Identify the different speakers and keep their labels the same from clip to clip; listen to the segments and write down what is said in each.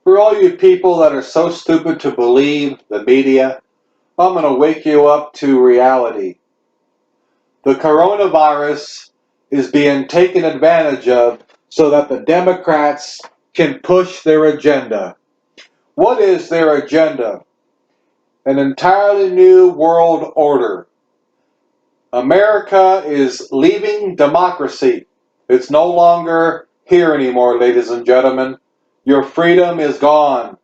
Speaker 1: For all you people that are so stupid to believe the media, I'm going to wake you up to reality. The coronavirus is being taken advantage of so that the Democrats can push their agenda. What is their agenda? An entirely new world order. America is leaving democracy. It's no longer here anymore, ladies and gentlemen. Your freedom is gone.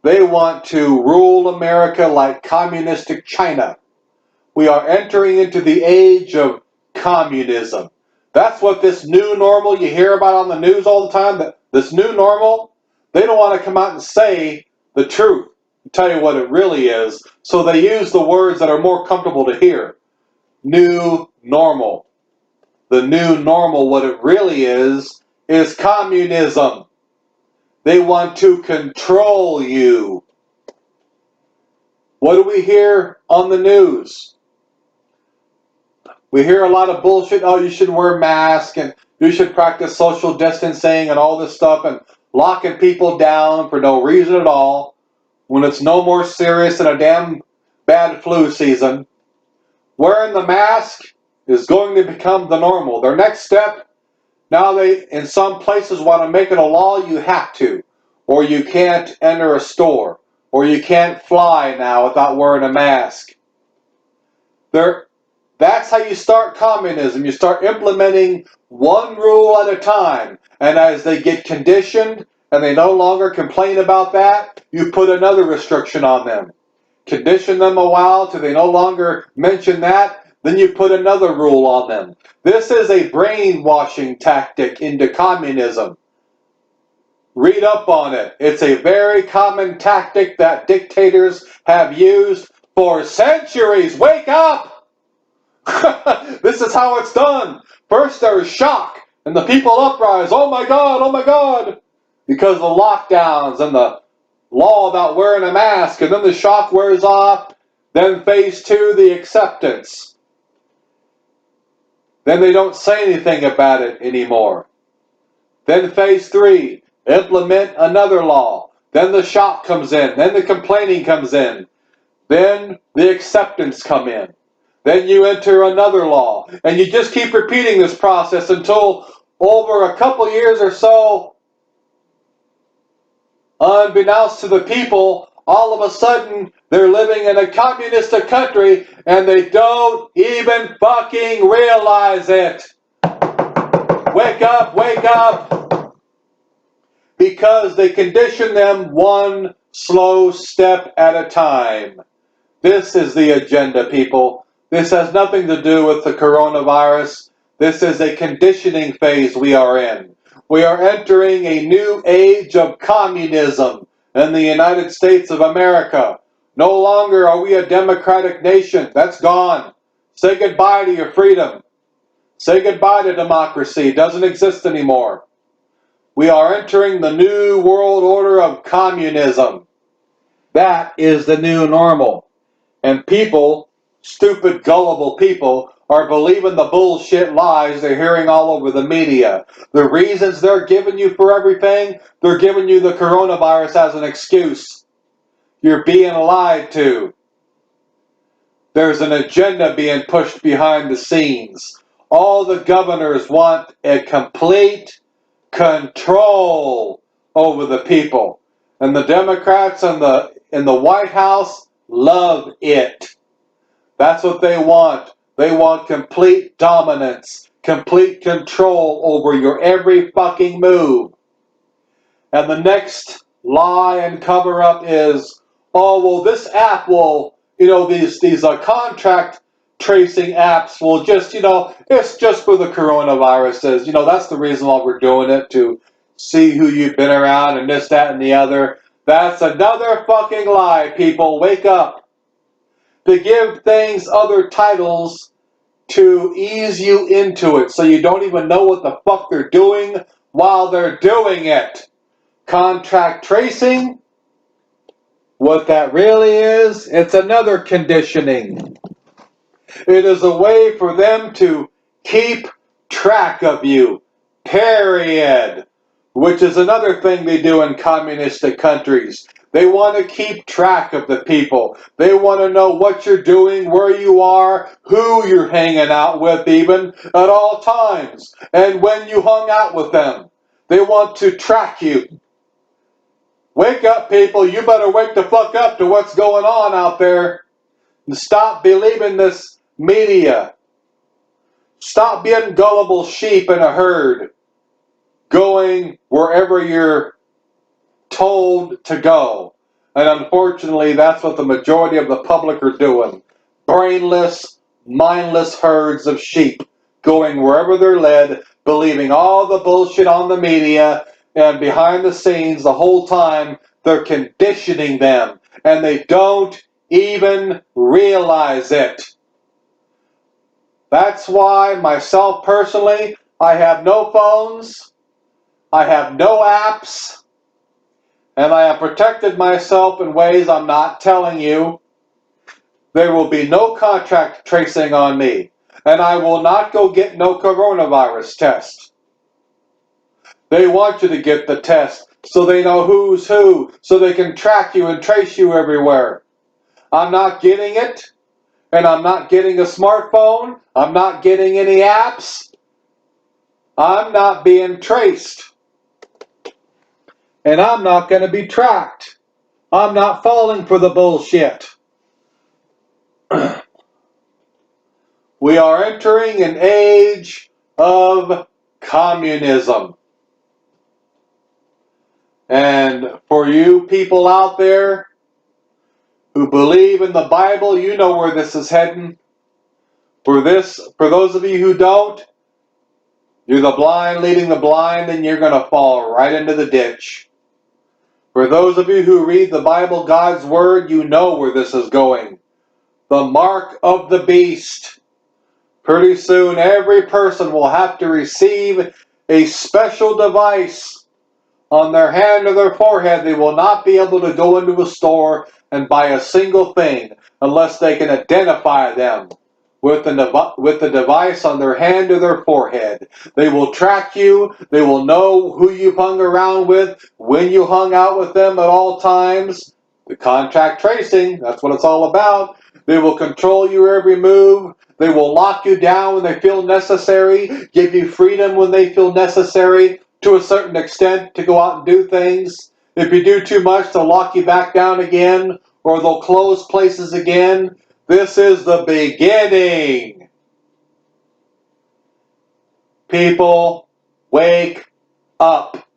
Speaker 1: They want to rule America like communistic China. We are entering into the age of communism. That's what this new normal you hear about on the news all the time, this new normal, they don't want to come out and say the truth, tell you what it really is, so they use the words that are more comfortable to hear. New normal. The new normal, what it really is communism. They want to control you. What do we hear on the news? We hear a lot of bullshit. Oh, you should wear masks and you should practice social distancing and all this stuff and locking people down for no reason at all when it's no more serious than a damn bad flu season. Wearing the mask is going to become the normal. Their next step, now they, in some places, want to make it a law you have to, or you can't enter a store, or you can't fly now without wearing a mask. That's how you start communism. You start implementing one rule at a time, and as they get conditioned and they no longer complain about that, you put another restriction on them. Condition them a while till they no longer mention that, then you put another rule on them. This is a brainwashing tactic into communism. Read up on it. It's a very common tactic that dictators have used for centuries. Wake up! This is how it's done. First there is shock, and the people uprise. Oh my God, because of the lockdowns and the law about wearing a mask, and then the shock wears off. Then phase 2, the acceptance. Then they don't say anything about it anymore. Then phase 3, implement another law. Then the shock comes in. Then the complaining comes in. Then the acceptance come in. Then you enter another law. And you just keep repeating this process until over a couple years or so, unbeknownst to the people, all of a sudden they're living in a communistic country and they don't even fucking realize it. Wake up, wake up. Because they condition them one slow step at a time. This is the agenda, people. This has nothing to do with the coronavirus. This is a conditioning phase we are in. We are entering a new age of communism in the United States of America. No longer are we a democratic nation. That's gone. Say goodbye to your freedom. Say goodbye to democracy. It doesn't exist anymore. We are entering the new world order of communism. That is the new normal. And people, stupid, gullible people, are believing the bullshit lies they're hearing all over the media. The reasons they're giving you for everything, they're giving you the coronavirus as an excuse. You're being lied to. There's an agenda being pushed behind the scenes. All the governors want a complete control over the people. And the Democrats in the White House love it. That's what they want. They want complete dominance, complete control over your every fucking move. And the next lie and cover up is, oh, well, this app will, these contract tracing apps will just, it's just for the coronaviruses. That's the reason why we're doing it, to see who you've been around and this, that, and the other. That's another fucking lie, people. Wake up. To give things other titles to ease you into it so you don't even know what the fuck they're doing while they're doing it. Contract tracing, what that really is, it's another conditioning. It is a way for them to keep track of you. Period. which is another thing they do in communistic countries. They want to keep track of the people. They want to know what you're doing, where you are, who you're hanging out with even at all times, and when you hung out with them. They want to track you. Wake up, people. You better wake the fuck up to what's going on out there. And stop believing this media. Stop being gullible sheep in a herd, going wherever you're told to go. And unfortunately, that's what the majority of the public are doing. Brainless, mindless herds of sheep going wherever they're led, believing all the bullshit on the media, and behind the scenes the whole time they're conditioning them, and they don't even realize it. That's why myself personally, I have no phones, I have no apps, and I have protected myself in ways I'm not telling you. There will be no contact tracing on me, and I will not go get no coronavirus test. They want you to get the test so they know who's who, so they can track you and trace you everywhere. I'm not getting it, and I'm not getting a smartphone. I'm not getting any apps. I'm not being traced. And I'm not going to be tracked. I'm not falling for the bullshit. We are entering an age of communism. And for you people out there who believe in the Bible, you know where this is heading. For those of you who don't, you're the blind leading the blind, and you're going to fall right into the ditch. For those of you who read the Bible, God's Word, you know where this is going. The mark of the beast. Pretty soon, every person will have to receive a special device on their hand or their forehead. They will not be able to go into a store and buy a single thing unless they can identify them with the device on their hand or their forehead. They will track you. They will know who you've hung around with, when you hung out with them at all times. The contact tracing, that's what it's all about. They will control your every move. They will lock you down when they feel necessary, give you freedom when they feel necessary, to a certain extent, to go out and do things. If you do too much, they'll lock you back down again, or they'll close places again. This is the beginning. People, wake up.